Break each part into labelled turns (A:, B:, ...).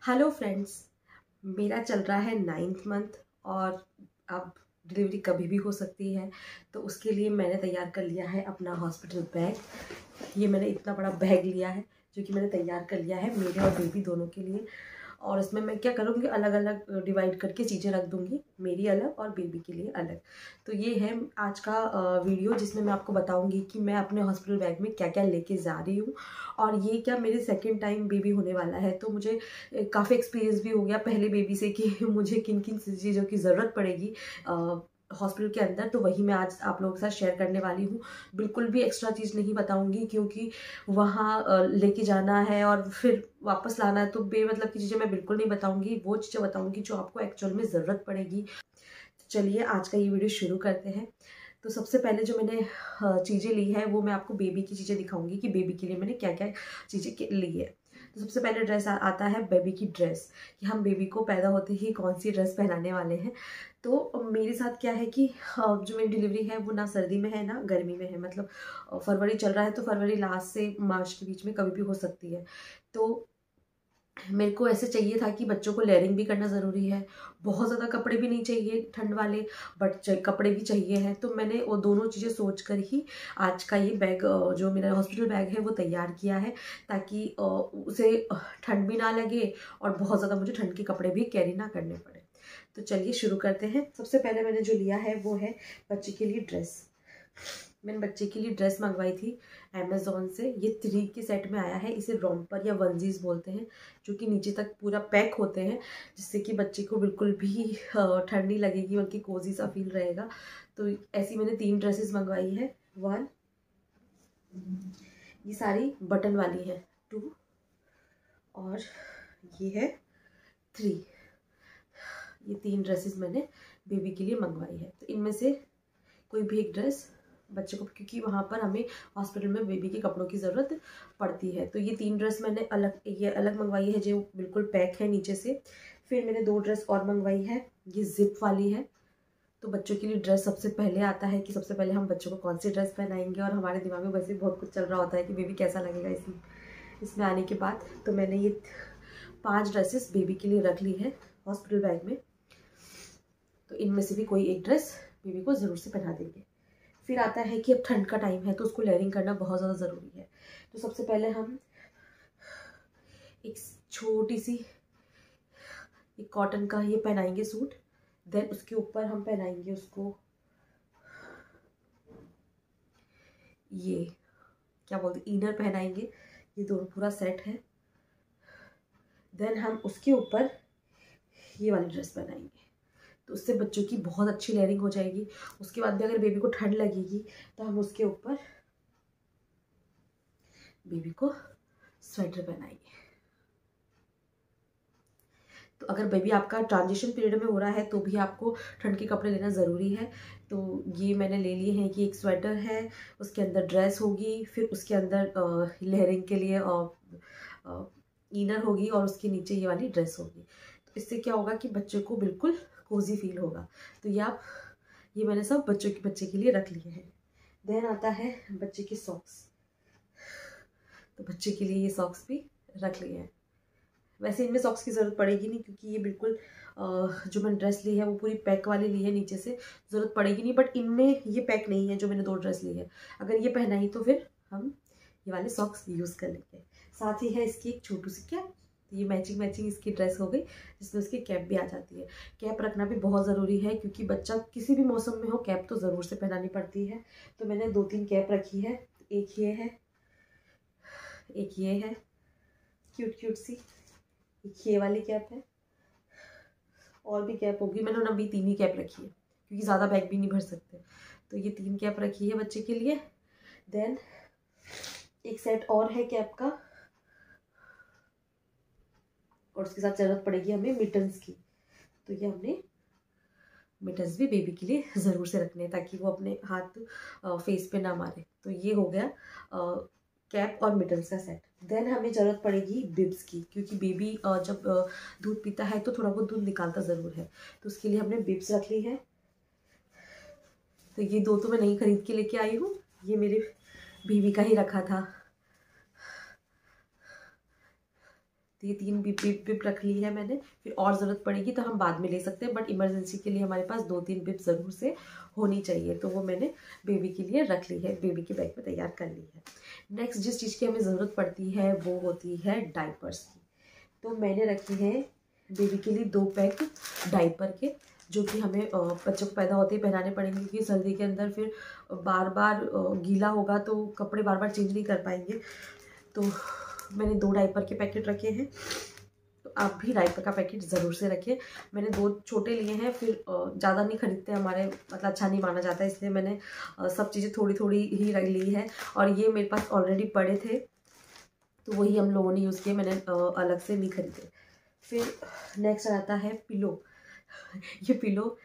A: Hello friends, मेरा चल रहा है 9th मंथ और अब डिलीवरी कभी भी हो सकती है। तो उसके लिए मैंने तैयार कर लिया है अपना हॉस्पिटल बैग। ये मैंने इतना बड़ा बैग लिया है जो कि मैंने तैयार कर लिया है मेरे और बेबी दोनों के लिए। और इसमें मैं क्या करूँगी, अलग अलग डिवाइड करके चीज़ें रख दूँगी, मेरी अलग और बेबी के लिए अलग। तो ये है आज का वीडियो जिसमें मैं आपको बताऊँगी कि मैं अपने हॉस्पिटल बैग में क्या क्या लेके जा रही हूँ। और ये क्या मेरे सेकेंड टाइम बेबी होने वाला है, तो मुझे काफ़ी एक्सपीरियंस भी हो गया पहले बेबी से कि मुझे किन किन चीज़ों की ज़रूरत पड़ेगी हॉस्पिटल के अंदर। तो वही मैं आज आप लोगों के साथ शेयर करने वाली हूँ। बिल्कुल भी एक्स्ट्रा चीज़ नहीं बताऊँगी क्योंकि वहाँ लेके जाना है और फिर वापस लाना है, तो बेमतलब की चीज़ें मैं बिल्कुल नहीं बताऊँगी। वो चीज़ें बताऊँगी जो आपको एक्चुअल में ज़रूरत पड़ेगी। चलिए आज का ये वीडियो शुरू करते हैं। तो सबसे पहले जो मैंने चीज़ें ली है वो मैं आपको बेबी की चीज़ें दिखाऊंगी कि बेबी के लिए मैंने क्या क्या चीज़ें ली है। तो सबसे पहले ड्रेस आता है बेबी की ड्रेस, कि हम बेबी को पैदा होते ही कौन सी ड्रेस पहनाने वाले हैं। तो मेरे साथ क्या है कि जो मेरी डिलीवरी है वो ना सर्दी में है ना गर्मी में है, मतलब फरवरी चल रहा है, तो फरवरी लास्ट से मार्च के बीच में कभी भी हो सकती है। तो मेरे को ऐसे चाहिए था कि बच्चों को लेयरिंग भी करना ज़रूरी है, बहुत ज़्यादा कपड़े भी नहीं चाहिए ठंड वाले, बट कपड़े भी चाहिए हैं। तो मैंने वो दोनों चीज़ें सोच कर ही आज का ये बैग, जो मेरा हॉस्पिटल बैग है वो तैयार किया है, ताकि उसे ठंड भी ना लगे और बहुत ज़्यादा मुझे ठंड के कपड़े भी कैरी ना करने पड़े। तो चलिए शुरू करते हैं। सबसे पहले मैंने जो लिया है वो है बच्चे के लिए ड्रेस। मैंने बच्चे के लिए ड्रेस मंगवाई थी अमेज़ॉन से। ये 3 के सेट में आया है। इसे रोम्पर या वनजीज बोलते हैं, जो कि नीचे तक पूरा पैक होते हैं, जिससे कि बच्चे को बिल्कुल भी ठंड नहीं लगेगी, बल्कि कोजी सा फील रहेगा। तो ऐसी मैंने 3 ड्रेसेस मंगवाई है। 1, ये सारी बटन वाली है। 2 और ये है 3। ये 3 ड्रेसेस मैंने बेबी के लिए मंगवाई है। तो इनमें से कोई भी एक ड्रेस बच्चे को, क्योंकि वहाँ पर हमें हॉस्पिटल में बेबी के कपड़ों की ज़रूरत पड़ती है। तो ये 3 ड्रेस मैंने ये अलग मंगवाई है जो बिल्कुल पैक है नीचे से। फिर मैंने 2 ड्रेस और मंगवाई है, ये जिप वाली है। तो बच्चों के लिए ड्रेस सबसे पहले आता है कि सबसे पहले हम बच्चों को कौन सी ड्रेस पहनाएंगे, और हमारे दिमाग में वैसे बहुत कुछ चल रहा होता है कि बेबी कैसा लगेगा इसमें आने के बाद। तो मैंने ये 5 ड्रेसेस बेबी के लिए रख ली है हॉस्पिटल बैग में। तो इनमें से भी कोई एक ड्रेस बेबी को ज़रूर से पहना देंगे। फिर आता है कि अब ठंड का टाइम है तो उसको लेयरिंग करना बहुत ज़्यादा ज़रूरी है। तो सबसे पहले हम एक छोटी सी एक कॉटन का ये पहनाएंगे सूट। देन उसके ऊपर हम पहनाएंगे उसको ये क्या बोलते इनर पहनाएंगे। ये दोनों पूरा सेट है। देन हम उसके ऊपर ये वाली ड्रेस पहनाएंगे, तो उससे बच्चों की बहुत अच्छी लेयरिंग हो जाएगी। उसके बाद भी अगर बेबी को ठंड लगेगी तो हम उसके ऊपर बेबी को स्वेटर पहनाएंगे। तो अगर बेबी आपका ट्रांजिशन पीरियड में हो रहा है तो भी आपको ठंड के कपड़े लेना ज़रूरी है। तो ये मैंने ले लिए हैं कि एक स्वेटर है, उसके अंदर ड्रेस होगी, फिर उसके अंदर लेयरिंग के लिए इनर होगी, और उसके नीचे ये वाली ड्रेस होगी। तो इससे क्या होगा कि बच्चे को बिल्कुल कोजी फील होगा। तो ये मैंने सब बच्चे के लिए रख लिए हैं। देन आता है बच्चे की सॉक्स। तो बच्चे के लिए ये सॉक्स भी रख लिए हैं। वैसे इनमें सॉक्स की ज़रूरत पड़ेगी नहीं, क्योंकि ये बिल्कुल जो मैंने ड्रेस ली है वो पूरी पैक वाली ली है, नीचे से ज़रूरत पड़ेगी नहीं। बट इनमें ये पैक नहीं है जो मैंने 2 ड्रेस ली है। अगर ये पहनाई तो फिर हम ये वाले सॉक्स यूज़ कर लेंगे। साथ ही है इसकी एक छोटी सी कैप। तो ये मैचिंग इसकी ड्रेस हो गई, जिसमें उसकी कैप भी आ जाती है। कैप रखना भी बहुत ज़रूरी है, क्योंकि बच्चा किसी भी मौसम में हो कैप तो ज़रूर से पहनानी पड़ती है। तो मैंने 2-3 कैप रखी है। एक ये है, एक ये है क्यूट सी, एक ये वाली कैप है, और भी कैप होगी। मैंने अभी 3 ही कैप रखी है, क्योंकि ज़्यादा बैग भी नहीं भर सकते। तो ये 3 कैप रखी है बच्चे के लिए। देन एक सेट और है कैप का, और उसके साथ ज़रूरत पड़ेगी हमें मिटन्स की। तो ये हमने मिटन्स भी बेबी के लिए ज़रूर से रखने हैं, ताकि वो अपने हाथ फेस पे ना मारे। तो ये हो गया कैप और मिटन्स का सेट। देन हमें ज़रूरत पड़ेगी बिब्स की, क्योंकि बेबी जब दूध पीता है तो थोड़ा बहुत दूध निकालता ज़रूर है। तो उसके लिए हमने बिब्स रख ली है। तो ये 2 तो मैं नहीं खरीद के लेके आई हूँ, ये मेरे बीवी का ही रखा था। तो ये 3 बिप रख ली है मैंने। फिर और ज़रूरत पड़ेगी तो हम बाद में ले सकते हैं, बट इमरजेंसी के लिए हमारे पास 2-3 बिप ज़रूर से होनी चाहिए। तो वो मैंने बेबी के लिए रख ली है, बेबी के बैग में तैयार कर ली है। नेक्स्ट जिस चीज़ की हमें ज़रूरत पड़ती है वो होती है डाइपर्स की। तो मैंने रखी है बेबी के लिए 2 पैक डाइपर के, जो कि हमें बच्चों को पैदा होते ही पहनाने पड़ेंगे, क्योंकि सर्दी के अंदर फिर बार बार गीला होगा तो कपड़े बार बार चेंज नहीं कर पाएंगे। तो मैंने 2 डाइपर के पैकेट रखे हैं। तो आप भी डाइपर का पैकेट ज़रूर से रखिए। मैंने 2 छोटे लिए हैं, फिर ज़्यादा नहीं खरीदते हमारे, मतलब अच्छा नहीं माना जाता, इसलिए मैंने सब चीज़ें थोड़ी थोड़ी ही रख ली है। और ये मेरे पास ऑलरेडी पड़े थे तो वही हम लोगों ने यूज़ किए, मैंने अलग से नहीं खरीदे। फिर नेक्स्ट आता है पिलो। ये पिलो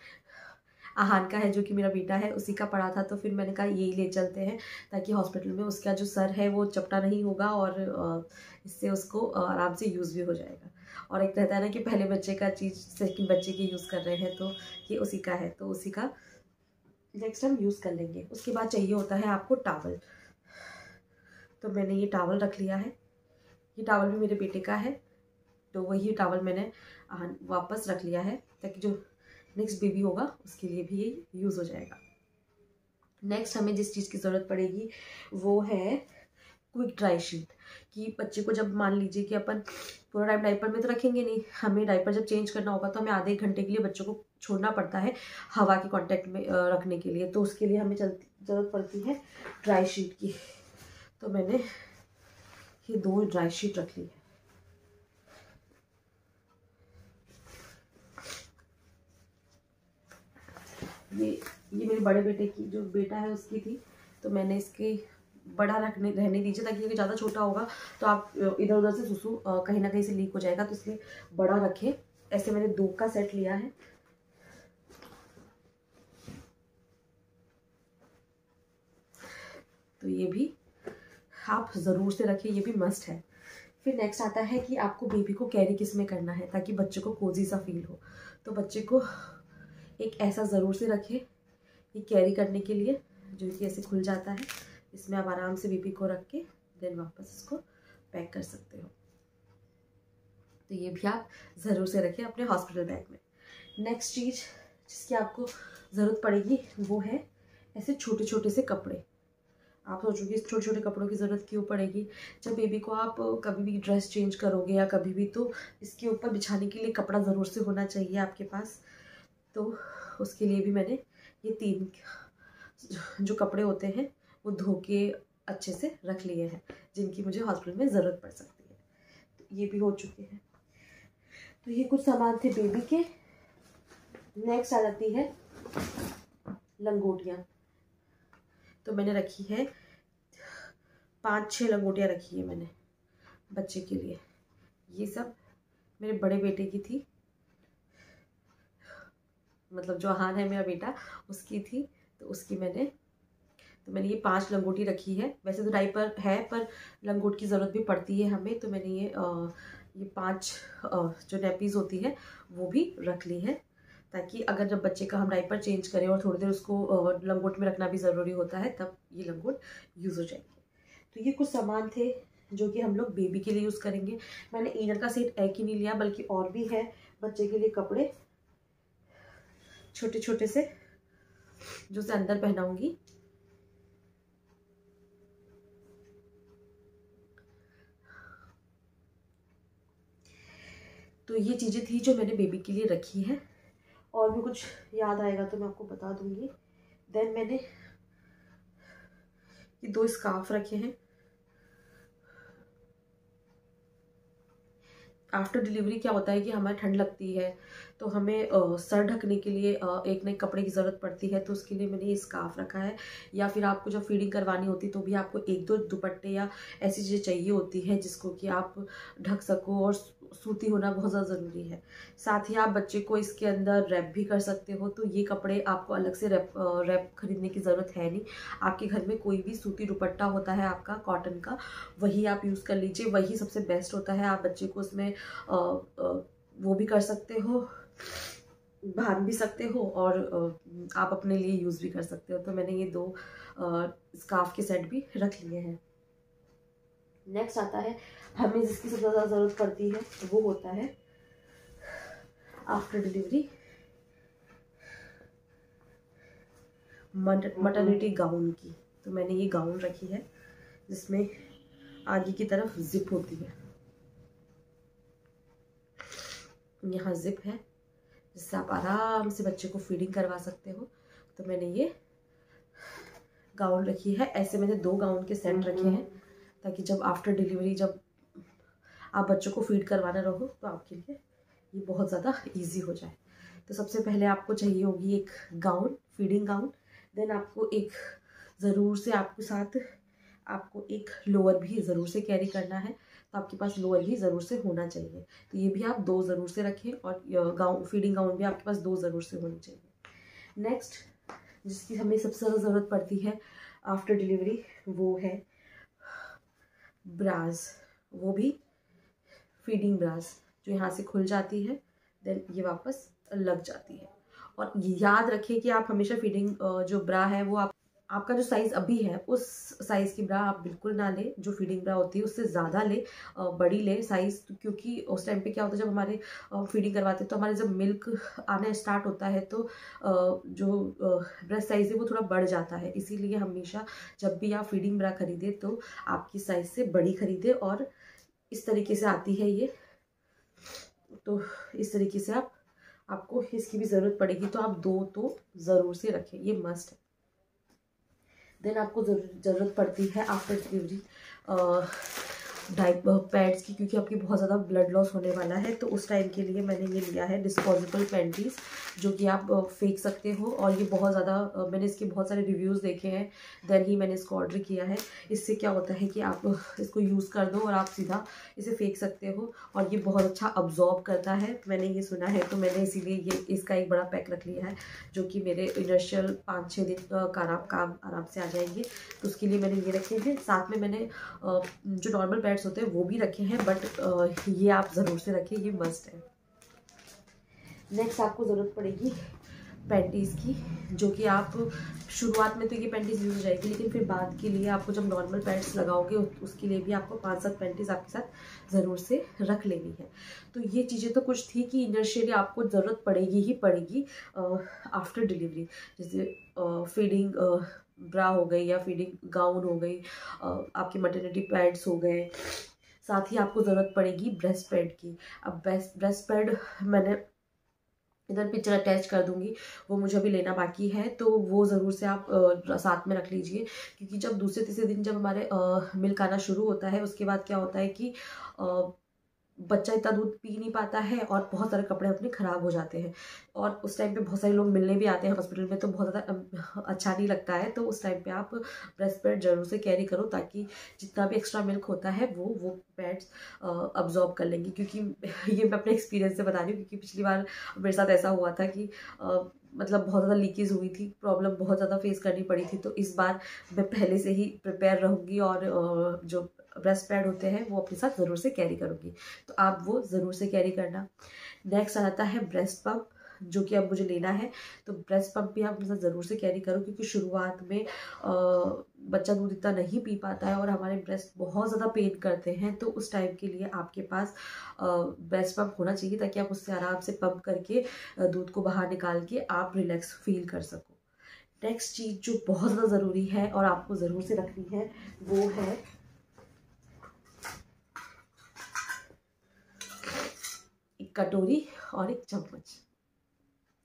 A: आहान का है, जो कि मेरा बेटा है, उसी का पड़ा था। तो फिर मैंने कहा यही ले चलते हैं, ताकि हॉस्पिटल में उसका जो सर है वो चपटा नहीं होगा और इससे उसको आराम से यूज़ भी हो जाएगा। और एक रहता है ना कि पहले बच्चे का चीज़ सेकंड बच्चे की यूज़ कर रहे हैं, तो ये उसी का है, तो उसी का नेक्स्ट हम यूज़ कर लेंगे। उसके बाद चाहिए होता है आपको टावल। तो मैंने ये टावल रख लिया है। ये टावल भी मेरे बेटे का है, तो वही टावल मैंने वापस रख लिया है, ताकि जो नेक्स्ट बेबी होगा उसके लिए भी ये यूज़ हो जाएगा। नेक्स्ट हमें जिस चीज़ की ज़रूरत पड़ेगी वो है क्विक ड्राई शीट। कि बच्चे को जब मान लीजिए कि अपन पूरा टाइम डाइपर में तो रखेंगे नहीं, हमें डाइपर जब चेंज करना होगा तो हमें आधे 1 घंटे के लिए बच्चों को छोड़ना पड़ता है हवा के कांटेक्ट में रखने के लिए। तो उसके लिए हमें ज़रूरत पड़ती है ड्राई शीट की। तो मैंने ये 2 ड्राई शीट रख ली है। ये मेरे बड़े बेटे की, जो बेटा है उसकी थी, तो मैंने इसके बड़ा रहने दीजिए, ताकि ये ज़्यादा छोटा होगा तो आप इधर उधर से सुसु कहीं ना कहीं से लीक हो जाएगा, तो इसलिए बड़ा रखें। ऐसे मैंने 2 का सेट लिया है। तो ये भी आप ज़रूर से रखें, ये भी मस्ट है। फिर नेक्स्ट आता है कि आपको बेबी को कैरी किस में करना है, ताकि बच्चे को कोजी सा फील हो। तो बच्चे को एक ऐसा ज़रूर से रखें ये कैरी करने के लिए, जो कि ऐसे खुल जाता है। इसमें आप आराम से बेबी को रख के देन वापस इसको पैक कर सकते हो। तो ये भी आप ज़रूर से रखें अपने हॉस्पिटल बैग में। नेक्स्ट चीज़ जिसकी आपको ज़रूरत पड़ेगी वो है ऐसे छोटे छोटे से कपड़े। आप सोचोगे इस छोटे छोटे कपड़ों की ज़रूरत क्यों पड़ेगी? जब बेबी को आप कभी भी ड्रेस चेंज करोगे या कभी भी, तो इसके ऊपर बिछाने के लिए कपड़ा ज़रूर से होना चाहिए आपके पास। तो उसके लिए भी मैंने ये 3 जो कपड़े होते हैं वो धो के अच्छे से रख लिए हैं, जिनकी मुझे हॉस्पिटल में ज़रूरत पड़ सकती है। तो ये भी हो चुके हैं। तो ये कुछ सामान थे बेबी के। नेक्स्ट आ जाती है लंगोटियाँ। तो मैंने रखी है 5-6 लंगोटियाँ रखी है मैंने बच्चे के लिए। ये सब मेरे बड़े बेटे की थी, मतलब जो आहान है मेरा बेटा उसकी थी। तो मैंने ये 5 लंगोटी रखी है। वैसे तो डाइपर है पर लंगोट की ज़रूरत भी पड़ती है हमें, तो मैंने ये 5 जो नैपीज़ होती है वो भी रख ली है, ताकि अगर जब बच्चे का हम डाइपर चेंज करें और थोड़ी देर उसको लंगोट में रखना भी ज़रूरी होता है, तब ये लंगोट यूज़ हो जाएगी। तो ये कुछ सामान थे जो कि हम लोग बेबी के लिए यूज़ करेंगे। मैंने इनर का सेट एक ही नहीं लिया, बल्कि और भी है बच्चे के लिए कपड़े छोटे छोटे से, जो से अंदर पहनाऊंगी। तो ये चीज़ें थी जो मैंने बेबी के लिए रखी है। और भी कुछ याद आएगा तो मैं आपको बता दूंगी। देन मैंने ये 2 स्कार्फ रखे हैं। आफ्टर डिलीवरी क्या होता है कि हमें ठंड लगती है, तो हमें सर ढकने के लिए एक नए कपड़े की ज़रूरत पड़ती है। तो उसके लिए मैंने ये स्कार्फ रखा है। या फिर आपको जब फीडिंग करवानी होती है तो भी आपको 1-2 दुपट्टे या ऐसी चीज़ें चाहिए होती है जिसको कि आप ढक सको, और सूती होना बहुत ज़्यादा ज़रूरी है। साथ ही आप बच्चे को इसके अंदर रैप भी कर सकते हो। तो ये कपड़े आपको अलग से रैप खरीदने की ज़रूरत है नहीं। आपके घर में कोई भी सूती दुपट्टा होता है आपका कॉटन का, वही आप यूज़ कर लीजिए, वही सबसे बेस्ट होता है। आप बच्चे को उसमें वो भी कर सकते हो, बांध भी सकते हो, और आप अपने लिए यूज़ भी कर सकते हो। तो मैंने ये 2 स्कार्फ के सेट भी रख लिए हैं। नेक्स्ट आता है हमें जिसकी सबसे ज़्यादा ज़रूरत पड़ती है वो होता है आफ्टर डिलीवरी मटर्निटी गाउन की। तो मैंने ये गाउन रखी है जिसमें आगे की तरफ जिप होती है, यहाँ जिप है जिससे आप आराम से बच्चे को फीडिंग करवा सकते हो। तो मैंने ये गाउन रखी है। ऐसे मैंने 2 गाउन के सेट रखे हैं ताकि जब आफ्टर डिलीवरी जब आप बच्चों को फीड करवाना रहो तो आपके लिए ये बहुत ज़्यादा इजी हो जाए। तो सबसे पहले आपको चाहिए होगी एक गाउन, फीडिंग गाउन। देन आपको एक ज़रूर से आपको एक लोअर भी ज़रूर से कैरी करना है, तो आपके पास लोअर भी ज़रूर से होना चाहिए। तो ये भी आप 2 ज़रूर से रखें और गाउन, फीडिंग गाउन भी आपके पास 2 ज़रूर से होनी चाहिए। नेक्स्ट जिसकी हमें सबसे ज़्यादा ज़रूरत पड़ती है आफ्टर डिलीवरी वो है ब्रास, वो भी फीडिंग ब्रास जो यहाँ से खुल जाती है, देन ये वापस लग जाती है। और याद रखिए कि आप हमेशा फीडिंग जो ब्रा है वो आपका जो साइज़ अभी है उस साइज़ की ब्रा आप बिल्कुल ना ले, जो फीडिंग ब्रा होती है उससे ज़्यादा ले, बड़ी ले साइज़। क्योंकि उस टाइम पे क्या होता है जब हमारे फीडिंग करवाते हैं तो हमारे जब मिल्क आना स्टार्ट होता है तो जो ब्रेस्ट साइज़ है वो थोड़ा बढ़ जाता है। इसीलिए हमेशा जब भी आप फीडिंग ब्रा खरीदें तो आपकी साइज़ से बड़ी खरीदें। और इस तरीके से आती है ये, तो इस तरीके से आपको इसकी भी ज़रूरत पड़ेगी, तो आप 2 तो ज़रूर से रखें, ये मस्ट है। देन आपको ज़रूरत पड़ती है आफ्टर डिलीवरी डाइपर पैड्स की, क्योंकि आपकी बहुत ज़्यादा ब्लड लॉस होने वाला है। तो उस टाइम के लिए मैंने ये लिया है डिस्पोजेबल पैंटीज, जो कि आप फेंक सकते हो। और ये बहुत ज़्यादा मैंने इसके बहुत सारे रिव्यूज़ देखे हैं, देन ही मैंने इसको ऑर्डर किया है। इससे क्या होता है कि आप इसको यूज़ कर दो और आप सीधा इसे फेंक सकते हो, और ये बहुत अच्छा अब्जॉर्ब करता है, मैंने ये सुना है। तो मैंने इसीलिए ये इसका एक बड़ा पैक रख लिया है, जो कि मेरे इनिशियल 5-6 दिन का काम आराम से आ जाएंगे। तो उसके लिए मैंने ये रखे हैं। साथ में मैंने जो नॉर्मल पैड्स होते हैं वो भी रखे हैं, बट ये आप ज़रूर से रखें, ये मस्ट है। नेक्स्ट आपको ज़रूरत पड़ेगी पैंटीज़ की, जो कि आप शुरुआत में तो ये पैंटीज़ यूज हो जाएगी, लेकिन फिर बाद के लिए आपको जब नॉर्मल पैड्स लगाओगे उसके लिए भी आपको 5-7 पैंटीज़ आपके साथ ज़रूर से रख लेनी है। तो ये चीज़ें तो कुछ थी कि इनिशियली आपको ज़रूरत पड़ेगी ही पड़ेगी आफ्टर डिलीवरी, जैसे फीडिंग ब्रा हो गई या फीडिंग गाउन हो गई, आपके मैटरनिटी पैड्स हो गए। साथ ही आपको ज़रूरत पड़ेगी ब्रेस्ट पैड की। अब ब्रेस्ट पैड मैंने इधर पिक्चर अटैच कर दूंगी, वो मुझे अभी लेना बाकी है, तो वो ज़रूर से आप साथ में रख लीजिए। क्योंकि जब दूसरे तीसरे दिन जब हमारे मिल्क आना शुरू होता है, उसके बाद क्या होता है कि बच्चा इतना दूध पी नहीं पाता है और बहुत सारे कपड़े अपने ख़राब हो जाते हैं। और उस टाइम पे बहुत सारे लोग मिलने भी आते हैं हॉस्पिटल में, तो बहुत ज़्यादा अच्छा नहीं लगता है। तो उस टाइम पे आप ब्रेस्ट पैड ज़रूर से कैरी करो, ताकि जितना भी एक्स्ट्रा मिल्क होता है वो पैड्स अब्जॉर्ब कर लेंगे। क्योंकि ये मैं अपने एक्सपीरियंस से बता रही हूँ, क्योंकि पिछली बार मेरे साथ ऐसा हुआ था कि मतलब बहुत ज़्यादा लीकेज हुई थी, प्रॉब्लम बहुत ज़्यादा फेस करनी पड़ी थी। तो इस बार मैं पहले से ही प्रिपेयर रहूँगी और जो ब्रेस्ट पैड होते हैं वो अपने साथ ज़रूर से कैरी करूँगी, तो आप वो ज़रूर से कैरी करना। नेक्स्ट आ जाता है ब्रेस्ट पम्प, जो कि अब मुझे लेना है। तो ब्रेस्ट पम्प भी आप अपने साथ ज़रूर से कैरी करो, क्योंकि शुरुआत में बच्चा दूध इतना नहीं पी पाता है और हमारे ब्रेस्ट बहुत ज़्यादा पेन करते हैं। तो उस टाइम के लिए आपके पास ब्रेस्ट पम्प होना चाहिए, ताकि आप उससे आराम से पम्प करके दूध को बाहर निकाल के आप रिलैक्स फील कर सको। नेक्स्ट चीज़ जो बहुत ज़्यादा ज़रूरी है और आपको ज़रूर से रखनी है वो है एक कटोरी और एक चम्मच।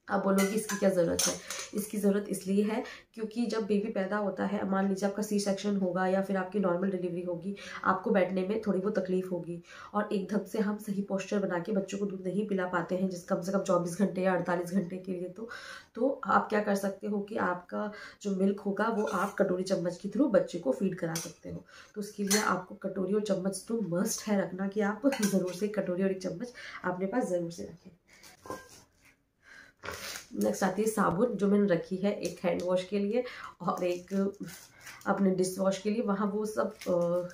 A: आप बोलोगे इसकी क्या ज़रूरत है? इसकी ज़रूरत इसलिए है क्योंकि जब बेबी पैदा होता है, मान लीजिए आपका सी सेक्शन होगा या फिर आपकी नॉर्मल डिलीवरी होगी, आपको बैठने में थोड़ी बहुत तकलीफ होगी और एकदम से हम सही पोस्चर बना के बच्चों को दूध नहीं पिला पाते हैं, जिस कम से कम 24 घंटे या 48 घंटे के लिए। तो आप क्या कर सकते हो कि आपका जो मिल्क होगा वो आप कटोरी चम्मच के थ्रू बच्चे को फीड करा सकते हो। तो उसके लिए आपको कटोरी और चम्मच तो मस्ट है रखना, कि आप ज़रूर से कटोरी और एक चम्मच अपने पास ज़रूर से रखें। नेक्स्ट आती है साबुन, जो मैंने रखी है एक हैंड वॉश के लिए और एक अपने डिश वॉश के लिए। वहाँ वो सब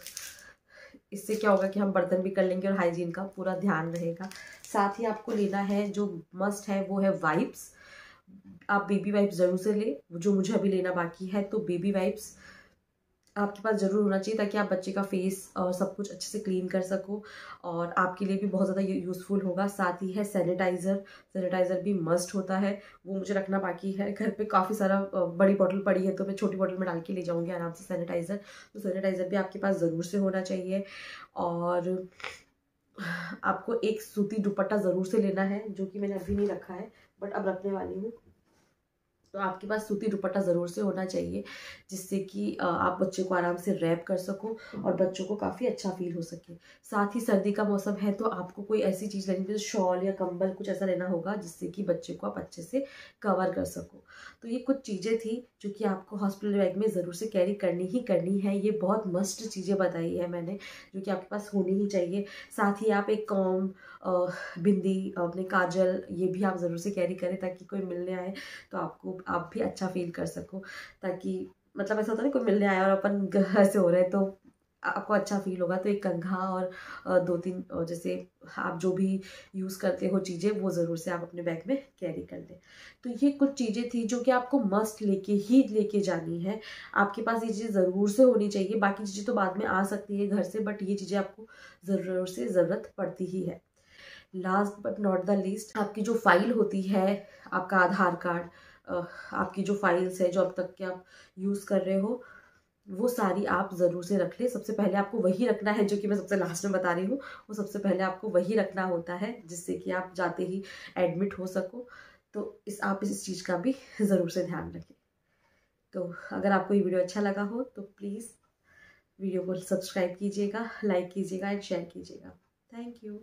A: इससे क्या होगा कि हम बर्तन भी कर लेंगे और हाइजीन का पूरा ध्यान रहेगा। साथ ही आपको लेना है जो मस्ट है वो है वाइप्स। आप बेबी वाइप्स ज़रूर से ले, जो मुझे अभी लेना बाकी है। तो बेबी वाइप्स आपके पास ज़रूर होना चाहिए, ताकि आप बच्चे का फेस और सब कुछ अच्छे से क्लीन कर सको, और आपके लिए भी बहुत ज़्यादा यूज़फुल होगा। साथ ही है सैनिटाइज़र, सैनिटाइज़र भी मस्ट होता है, वो मुझे रखना बाकी है। घर पे काफ़ी सारा बड़ी बॉटल पड़ी है, तो मैं छोटी बॉटल में डाल के ले जाऊँगी आराम से सैनिटाइज़र। तो सैनिटाइज़र भी आपके पास ज़रूर से होना चाहिए। और आपको एक सूती दुपट्टा ज़रूर से लेना है, जो कि मैंने अभी नहीं रखा है बट अब रखने वाली हूँ। तो आपके पास सूती दुपट्टा ज़रूर से होना चाहिए, जिससे कि आप बच्चे को आराम से रैप कर सको और बच्चों को काफ़ी अच्छा फील हो सके। साथ ही सर्दी का मौसम है, तो आपको कोई ऐसी चीज़ लेनी है, शॉल या कंबल कुछ ऐसा लेना होगा, जिससे कि बच्चे को आप अच्छे से कवर कर सको। तो ये कुछ चीज़ें थी जो कि आपको हॉस्पिटल बैग में ज़रूर से कैरी करनी ही करनी है। ये बहुत मस्ट चीज़ें बताई है मैंने, जो कि आपके पास होनी ही चाहिए। साथ ही आप एक कॉम, बिंदी, अपने काजल, ये भी आप ज़रूर से कैरी करें, ताकि कोई मिलने आए तो आप भी अच्छा फील कर सको। ताकि मतलब ऐसा होता है ना, कोई मिलने आया और अपन ऐसे हो रहे हैं, तो आपको अच्छा फील होगा। तो एक कंघा और 2-3 जैसे आप जो भी यूज़ करते हो चीज़ें, वो ज़रूर से आप अपने बैग में कैरी कर लें। तो ये कुछ चीज़ें थी जो कि आपको मस्ट लेके जानी है। आपके पास ये चीज़ें ज़रूर से होनी चाहिए। बाकी चीज़ें तो बाद में आ सकती है घर से, बट ये चीज़ें आपको ज़रूर से ज़रूरत पड़ती ही है। Last but not the least, आपकी जो फाइल होती है, आपका आधार कार्ड, आपकी जो फाइल्स है जो अब तक के आप यूज़ कर रहे हो, वो सारी आप ज़रूर से रख लें। सबसे पहले आपको वही रखना है, जो कि मैं सबसे लास्ट में बता रही हूँ। वो सबसे पहले आपको वही रखना होता है, जिससे कि आप जाते ही एडमिट हो सको। तो आप इस चीज़ का भी ज़रूर से ध्यान रखें। तो अगर आपको ये वीडियो अच्छा लगा हो, तो प्लीज़ वीडियो को सब्सक्राइब कीजिएगा, लाइक कीजिएगा एंड शेयर कीजिएगा। Thank you.